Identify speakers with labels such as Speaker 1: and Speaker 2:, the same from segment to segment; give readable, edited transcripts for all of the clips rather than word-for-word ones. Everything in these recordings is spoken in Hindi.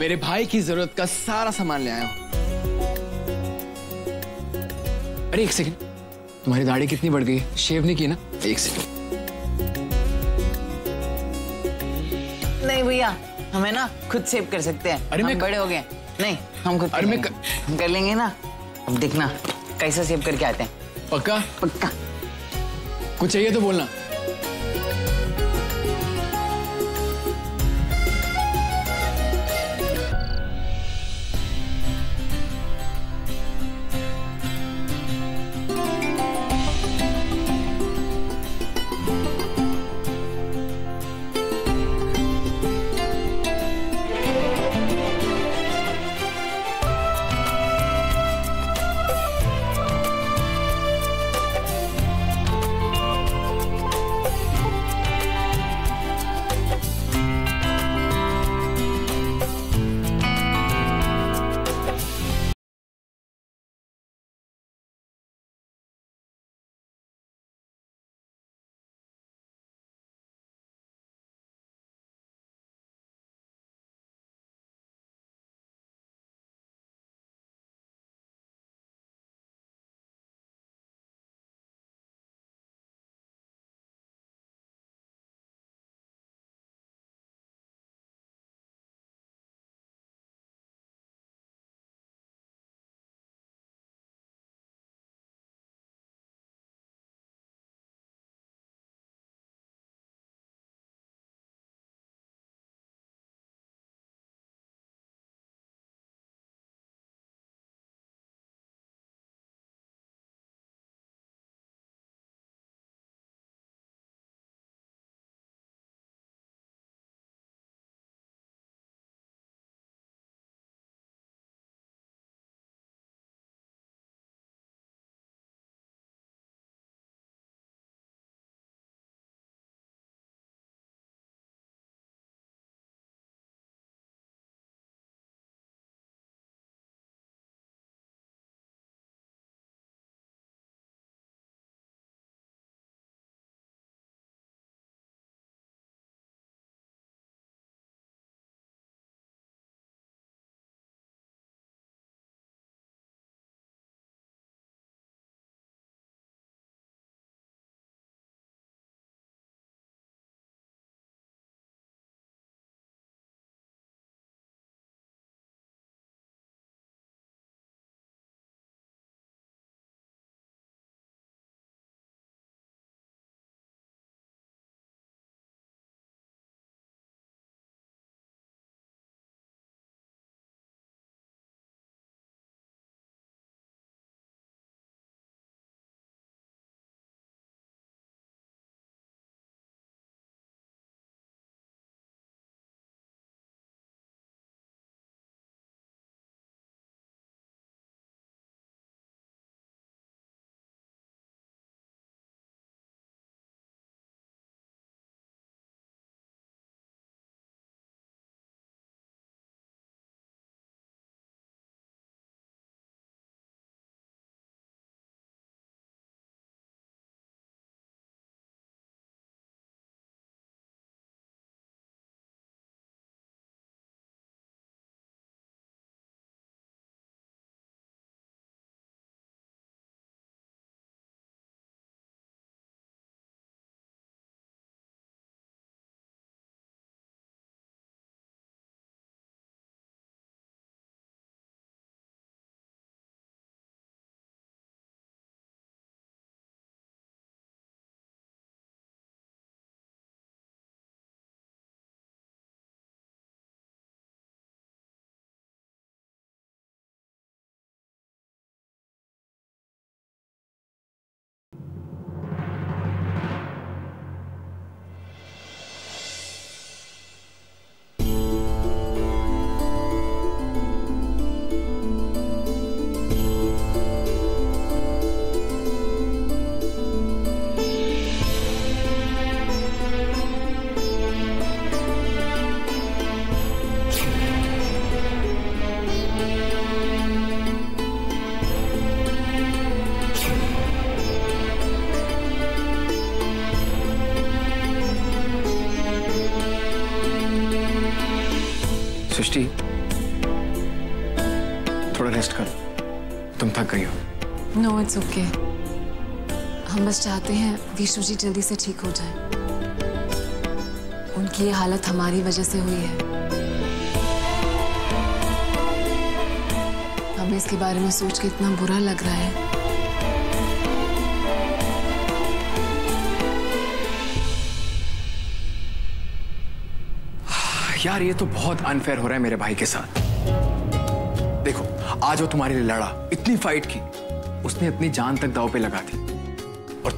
Speaker 1: मेरे भाई की जरूरत का सारा सामान ले आया हूं। अरे एक सेकंड, तुम्हारी दाढ़ी कितनी बढ़ गई है? शेव नहीं की ना? एक सेकंड।
Speaker 2: नहीं भैया, हमें ना खुद सेव कर सकते हैं।
Speaker 1: अरे
Speaker 2: हम बड़े हो गए। नहीं, हम खुद हम कर लेंगे ना। अब देखना कैसा सेव करके आते हैं।
Speaker 1: पक्का?
Speaker 2: पक्का।
Speaker 1: कुछ चाहिए तो बोलना। सृष्टि, थोड़ा रेस्ट करो, तुम थक गई हो।
Speaker 3: No it's okay. हम बस चाहते हैं विशु जी जल्दी से ठीक हो जाए। उनकी ये हालत हमारी वजह से हुई है। हमें इसके बारे में सोच के इतना बुरा लग रहा है।
Speaker 1: यार ये तो बहुत अनफेयर हो रहा है मेरे भाई के साथ। देखो आज वो तुम्हारे लिए लड़ा, इतनी फाइट की, उसने अपनी जान तक दांव पे लगा दी, और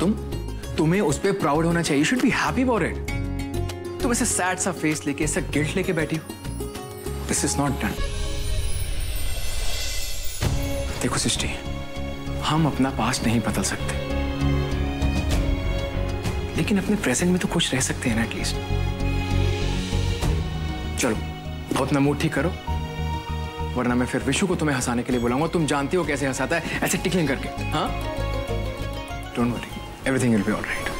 Speaker 1: तुम्हें उस पे प्राउड होना चाहिए। You should be happy about it. तुम ऐसे सैड सा फेस लेके, ऐसा गिल्ट लेके बैठी हो। This is not done. देखो सृष्टि, हम अपना पास्ट नहीं बदल सकते, लेकिन अपने प्रेजेंट में तो खुश रह सकते हैं ना एटलीस्ट। चलो अब अपना मूड ठीक करो, वरना मैं फिर विशु को तुम्हें हंसाने के लिए बुलाऊंगा। तुम जानती हो कैसे हंसाता है, ऐसे टिकलिंग करके। हाँ, don't worry, everything will be alright.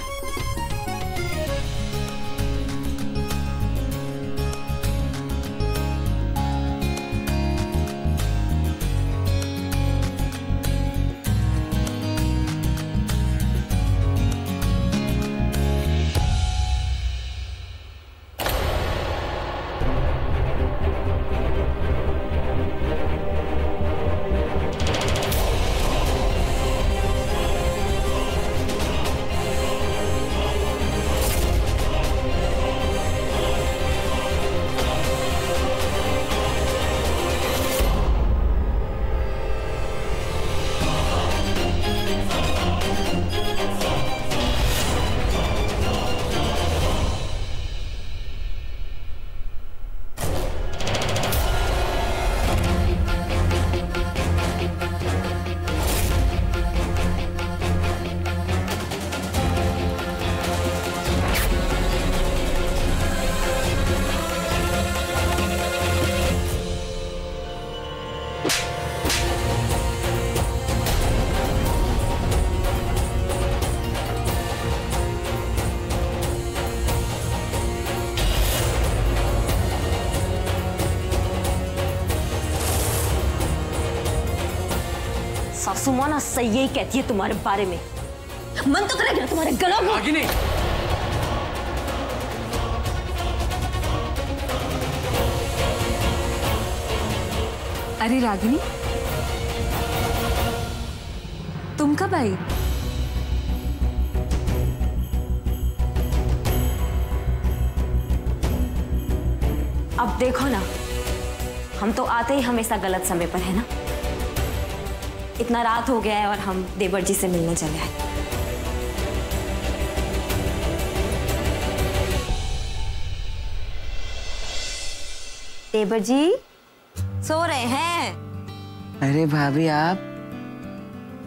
Speaker 4: सासू माँ ना सही यही कहती है तुम्हारे बारे में। मन तो करेगा तुम्हारे गलों में।
Speaker 1: रागिनी,
Speaker 3: अरे रागिनी, तुम कब आई?
Speaker 4: अब देखो ना, हम तो आते ही हमेशा गलत समय पर है ना। इतना रात हो गया है और हम देवर जी से मिलने चले आए। देवर जी सो रहे हैं?
Speaker 2: अरे भाभी आप?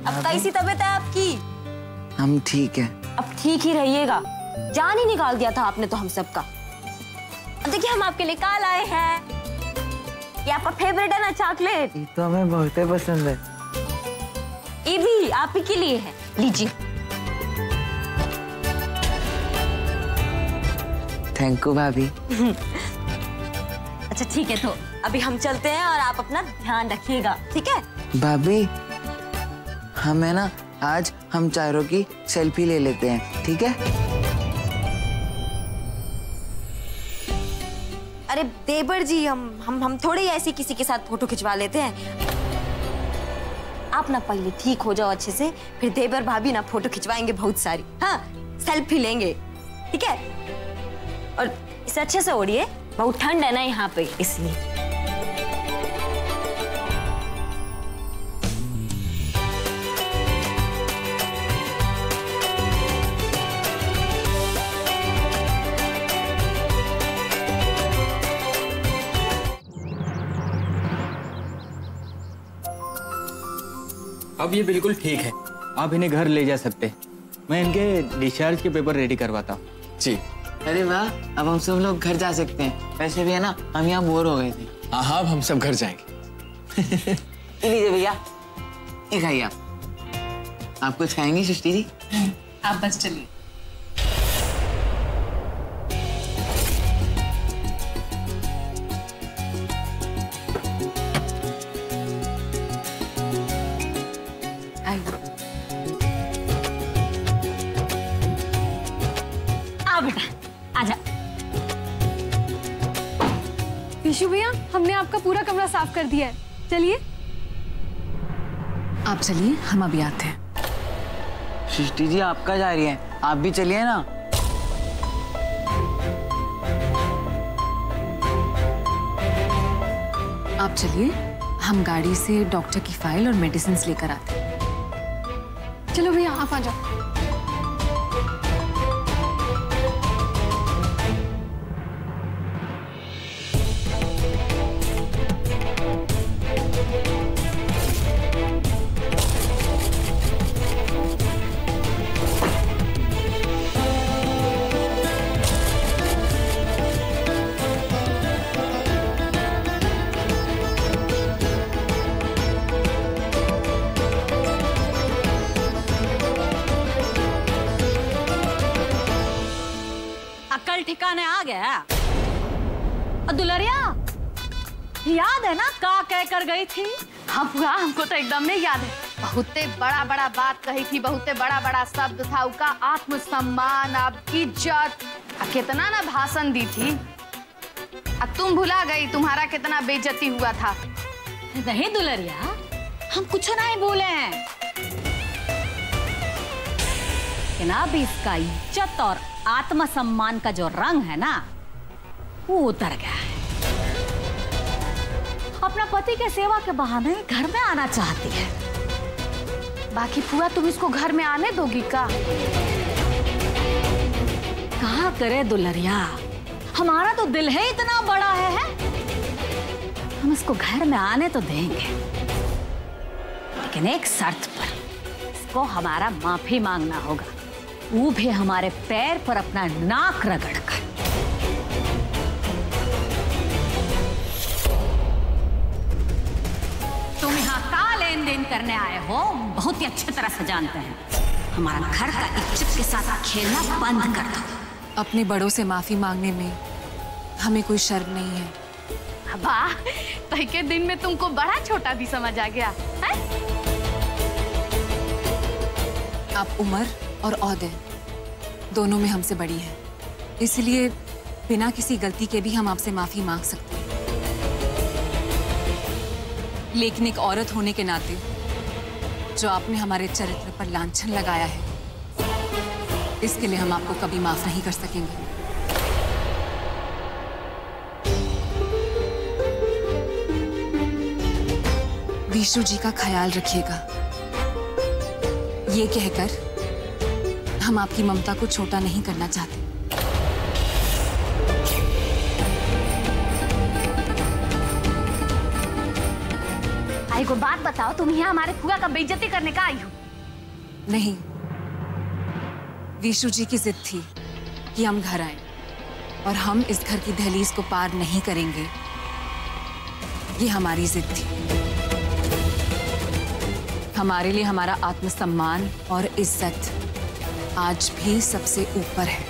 Speaker 4: अब कैसी तबीयत है आपकी?
Speaker 2: हम ठीक है।
Speaker 4: अब ठीक ही रहिएगा। जान ही निकाल दिया था आपने तो हम सबका। देखिए हम आपके लिए काल आए हैं। ये आपका फेवरेट है ना चॉकलेट?
Speaker 2: ये तो हमें बहुत पसंद है।
Speaker 4: ये भी आप ही के लिए है, लीजिए।
Speaker 2: थैंक यू भाभी।
Speaker 4: अच्छा ठीक है, तो अभी हम चलते हैं और आप अपना ध्यान रखिएगा, ठीक है?
Speaker 2: भाभी हमें ना आज हम चारों की सेल्फी ले लेते हैं, ठीक है?
Speaker 4: अरे देवर जी, हम थोड़े ही ऐसे किसी के साथ फोटो खिंचवा लेते हैं। आप ना पहले ठीक हो जाओ अच्छे से, फिर देवर भाभी ना फोटो खिंचवाएंगे बहुत सारी। हाँ, सेल्फी लेंगे, ठीक है? और इसे अच्छे से ओढ़िए, बहुत ठंड है ना यहाँ पे, इसलिए।
Speaker 5: अब ये बिल्कुल ठीक है, आप इन्हें घर ले जा सकते हैं। मैं इनके डिस्चार्ज के पेपर रेडी करवाता हूँ।
Speaker 1: जी।
Speaker 2: अरे वाह, अब हम सब लोग घर जा सकते हैं। वैसे भी है ना, हम यहाँ बोर हो गए थे।
Speaker 1: हाँ, अब हम सब घर जाएंगे।
Speaker 2: लीजिए भैया, ये खाइए आप कुछ खाएंगी सृष्टि जी?
Speaker 3: आप बस चलिए।
Speaker 6: आजा।
Speaker 3: विशु भैया, हमने आपका पूरा कमरा साफ कर दिया है, चलिए। आप चलिए, हम अभी आते हैं।
Speaker 2: सृष्टि जी आप कहाँ जा रही हैं? आप भी चलिए ना।
Speaker 3: आप चलिए, हम गाड़ी से डॉक्टर की फाइल और मेडिसिन लेकर आते हैं। चलो भैया, आप आ जाओ।
Speaker 6: अकल ठिकाने आ गया। दुलरिया, याद है ना का कह कर गई थी?
Speaker 7: हाँ बुआ, हमको तो एकदम नहीं याद है। बहुते बड़ा बड़ा बात कही थी, बहुते बड़ा बड़ा शब्द था उनका, आत्मसम्मान, अब इज्जत, कितना ना भाषण दी थी। अब तुम भुला गई तुम्हारा कितना बेइज्जती हुआ था।
Speaker 6: नहीं दुलरिया, हम कुछ नहीं बोले हैं, लेकिन अब इसका इज्जत और आत्मसम्मान का जो रंग है ना, वो उतर गया है। अपना पति के सेवा के बहाने घर में आना चाहती है।
Speaker 7: बाकी बुआ तुम इसको घर में आने दोगी का?
Speaker 6: कहा करे दुलरिया, हमारा तो दिल है इतना बड़ा है? हम इसको घर में आने तो देंगे, लेकिन एक शर्त पर। इसको हमारा माफी मांगना होगा, वो भी हमारे पैर पर अपना नाक रगड़कर। तुम यहाँ का लेन देन करने आए हो बहुत ही अच्छी तरह से जानते हैं। हमारा घर का इज्जत के साथ खेलना बंद कर दो।
Speaker 3: अपने बड़ों से माफी मांगने में हमें कोई शर्म नहीं है।
Speaker 7: वाह, तो के दिन में तुमको बड़ा छोटा भी समझ आ गया है?
Speaker 3: आप उम्र और ओहदे दोनों में हमसे बड़ी है, इसलिए बिना किसी गलती के भी हम आपसे माफी मांग सकते हैं। लेकिन एक औरत होने के नाते जो आपने हमारे चरित्र पर लांछन लगाया है, इसके लिए हम आपको कभी माफ नहीं कर सकेंगे। विशु जी का ख्याल रखिएगा। ये कहकर हम आपकी ममता को छोटा नहीं करना चाहते।
Speaker 7: आई को बात बताओ, तुम यहाँ हमारे फुआ का बेइज्जती करने का आई हो?
Speaker 3: नहीं, विशु जी की जिद थी कि हम घर आए और हम इस घर की दहलीज को पार नहीं करेंगे। ये हमारी जिद थी। हमारे लिए हमारा आत्मसम्मान और इज्जत आज भी सबसे ऊपर है।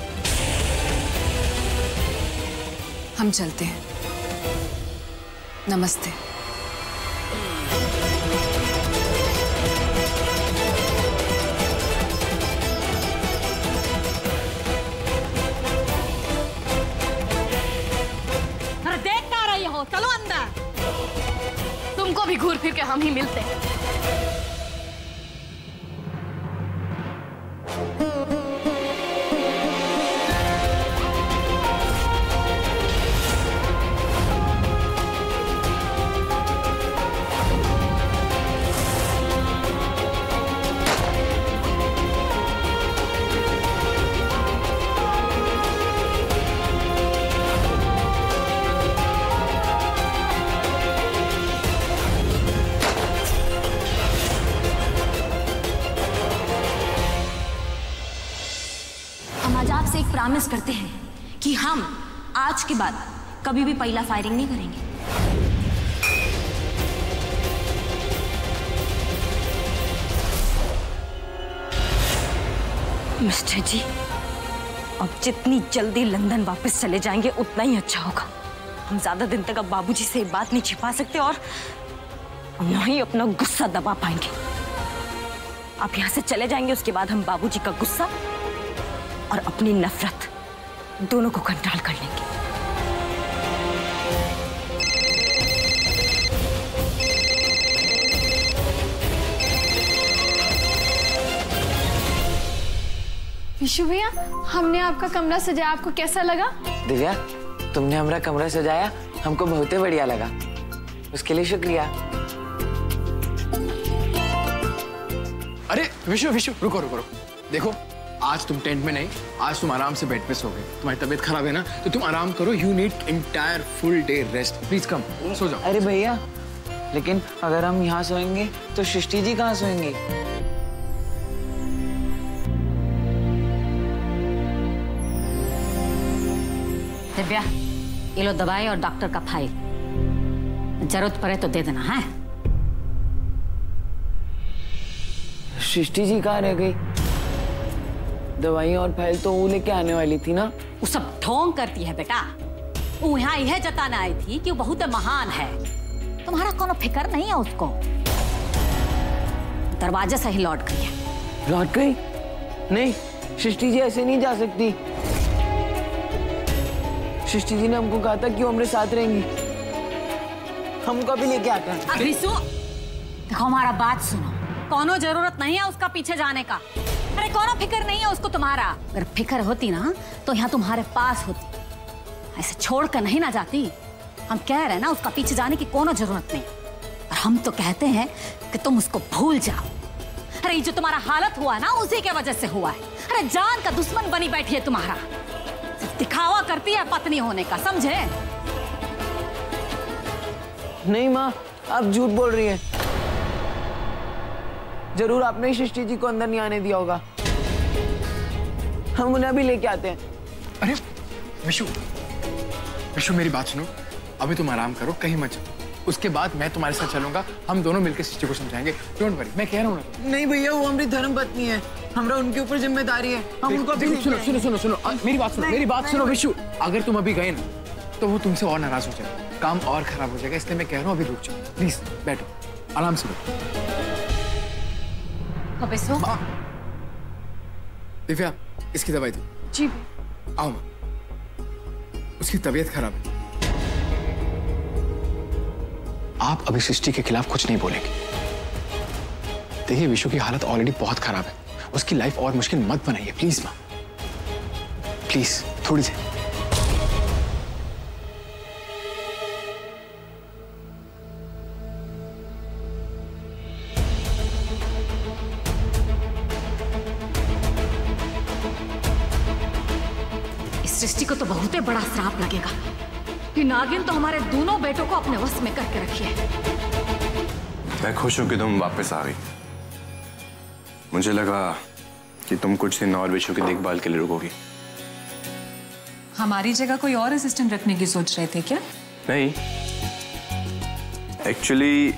Speaker 3: हम चलते हैं। नमस्ते।
Speaker 6: अरे देख क्या रही हो, चलो अंदर।
Speaker 7: तुमको भी घूर फिर के हम ही मिलते हैं।
Speaker 4: आज आपसे एक प्रॉमिस करते हैं कि हम आज के बाद कभी भी पहला फायरिंग नहीं करेंगे। मिस्टर जी, अब जितनी जल्दी लंदन वापस चले जाएंगे उतना ही अच्छा होगा। हम ज्यादा दिन तक अब बाबूजी से ये बात नहीं छिपा सकते और न ही अपना गुस्सा दबा पाएंगे। आप यहाँ से चले जाएंगे, उसके बाद हम बाबूजी का गुस्सा और अपनी नफरत दोनों को कंट्रोल कर लेंगे।
Speaker 7: विशु भैया, हमने आपका कमरा सजाया, आपको कैसा लगा?
Speaker 2: दिव्या, तुमने हमारा कमरा सजाया, हमको बहुत ही बढ़िया लगा, उसके लिए शुक्रिया।
Speaker 1: अरे विशु विशु, रुको रुको रुको। देखो, आज तुम टेंट में नहीं, आज तुम आराम से बेड पे सो गए। तुम्हारी तबीयत खराब है ना, तो तुम आराम करो। You need entire full day rest. Please come, सो जाओ।
Speaker 2: अरे भैया, लेकिन अगर हम यहाँ सोएंगे तो सृष्टि जी कहाँ सोएंगे?
Speaker 6: दिव्या, ये लो दवाई और डॉक्टर का फाइल, जरूरत पड़े तो दे देना है।
Speaker 2: सृष्टि जी कहाँ रह गई? दवाई और फाइल तो वो लेके आने वाली थी ना।
Speaker 6: वो सब ढोंग करती है बेटा। वो यहाँ यह जताने आई थी कि वो बहुत महान है। तुम्हारा कोनो फिक्र नहीं है उसको। दरवाजे से ही लौट गई है।
Speaker 2: लौट गई? नहीं, सृष्टि जी ऐसे नहीं जा सकती। सृष्टि जी ने हमको कहा था कि वो हमारे साथ रहेंगी। हम उनको अभी लेके आते हैं।
Speaker 6: रिसु, देखो हमारा बात सुनो। कोनो जरूरत नहीं है उसका पीछे जाने का। अरे कोनो फिक्र नहीं है उसको तुम्हारा। अगर फिक्र होती ना तो यहाँ तुम्हारे पास होती, ऐसे छोड़ कर नहीं ना जाती। हम कह रहे हैं ना, उसका पीछे जाने की कोनो जरूरत नहीं। और हम तो कहते हैं कि तुम उसको भूल जाओ। अरे जो तुम्हारा हालत हुआ ना, उसी के वजह से हुआ है। अरे जान का दुश्मन बनी बैठी है तुम्हारा। सिर्फ दिखावा करती है पत्नी होने का, समझे?
Speaker 2: नहीं माँ, आप झूठ बोल रही हैं। जरूर आपने सृष्टि जी को अंदर नहीं आने दिया होगा। हम उन्हें अभी लेके आते हैं।
Speaker 1: अरे विशु, विशु मेरी बात सुनो। अभी तुम आराम करो, कहीं मत जाओ। उसके बाद मैं तुम्हारे साथ चलूंगा। हम दोनों मिलकर सृष्टि को समझाएंगे। डोंट वरी, मैं कह रहा हूँ।
Speaker 2: नहीं भैया, वो हमारी धर्म पत्नी है। हमारा उनके ऊपर जिम्मेदारी है। हम उनको अभी
Speaker 1: सुनो सुनो सुनो सुनो, मेरी बात सुनो, मेरी बात सुनो विशु। अगर तुम अभी गए ना तो वो तुमसे और नाराज हो जाएगा, काम और खराब हो जाएगा। इसलिए मैं कह रहा हूँ अभी रुक जाओ। प्लीज बैठो, आराम से बैठो।
Speaker 6: अबे सो।
Speaker 1: दिव्या, इसकी दवाई दो।
Speaker 7: जी।
Speaker 1: आओ माँ, उसकी तबीयत खराब है। आप अभी सृष्टि के खिलाफ कुछ नहीं बोलेंगे। देखिए, विशु की हालत ऑलरेडी बहुत खराब है। उसकी लाइफ और मुश्किल मत बनाइए प्लीज माँ, प्लीज थोड़ी देर।
Speaker 6: इस सृष्टि को तो बहुत ही बड़ा श्राप लगेगा। ये नागिन तो हमारे दोनों बेटों को अपने वश में करके रखी है।
Speaker 8: मैं खुश हूं कि तुम वापस आ गई। मुझे लगा कि तुम कुछ दिन और विशु की देखभाल के लिए रुकोगी।
Speaker 3: हमारी जगह कोई और असिस्टेंट रखने की सोच रहे थे क्या?
Speaker 8: नहीं, एक्चुअली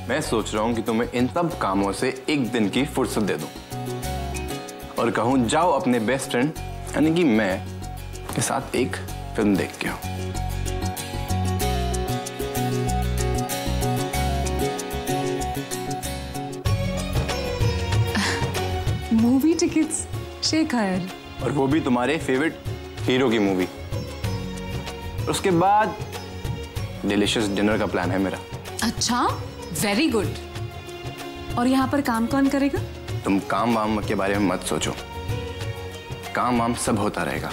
Speaker 8: मैं सोच रहा हूं कि तुम्हें इन सब कामों से एक दिन की फुर्सत दे दूं और कहूं जाओ अपने बेस्ट फ्रेंड यानी कि मैं के साथ एक फिल्म देख के आओ।
Speaker 3: मूवी टिकट्स शेखर,
Speaker 8: और वो भी तुम्हारे फेवरेट हीरो की मूवी। उसके बाद डिलीशियस डिनर का प्लान है मेरा।
Speaker 3: अच्छा, वेरी गुड। और यहाँ पर काम कौन करेगा?
Speaker 8: तुम काम वाम के बारे में मत सोचो, काम वाम सब होता रहेगा।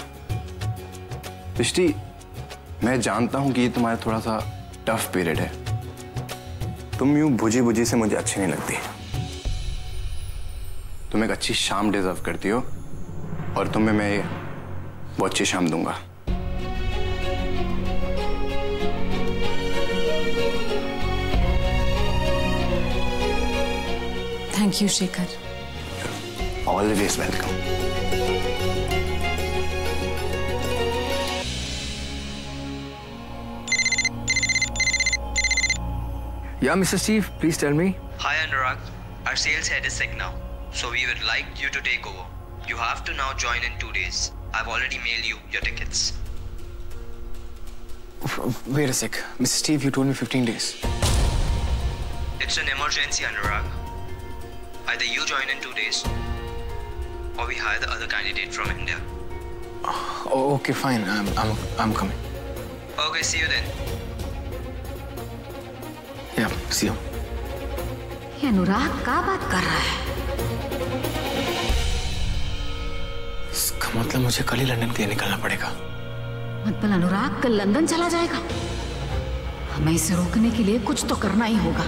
Speaker 8: सृष्टि, मैं जानता हूं कि ये तुम्हारा थोड़ा सा टफ पीरियड है। तुम यूं बुझी बुझी से मुझे अच्छी नहीं लगती। तुम एक अच्छी शाम डिजर्व करती हो और तुम्हें मैं वो अच्छी शाम दूंगा।
Speaker 3: Thank you Shekhar.
Speaker 8: Always welcome.
Speaker 1: Yeah, Mr. Steve, please tell me.
Speaker 9: Hi Anurag, our sales head is sick now, so we would like you to take over. You have to now join in 2 days. I've already mailed you your tickets.
Speaker 1: Wait a sec. Mr. Steve, you told me 15 days.
Speaker 9: It's an emergency, Anurag. Either you join in 2 days, or we hire the other candidate from India.
Speaker 1: Okay, fine. I'm coming.
Speaker 9: Okay, see you then.
Speaker 1: Yeah, see you.
Speaker 6: ये अनुराग क्या बात कर रहा है?
Speaker 1: इसका मतलब मुझे कल ही लंदन के लिए निकलना पड़ेगा।
Speaker 6: मतलब अनुराग कल लंदन चला जाएगा? हमें इसे रोकने के लिए कुछ तो करना ही होगा।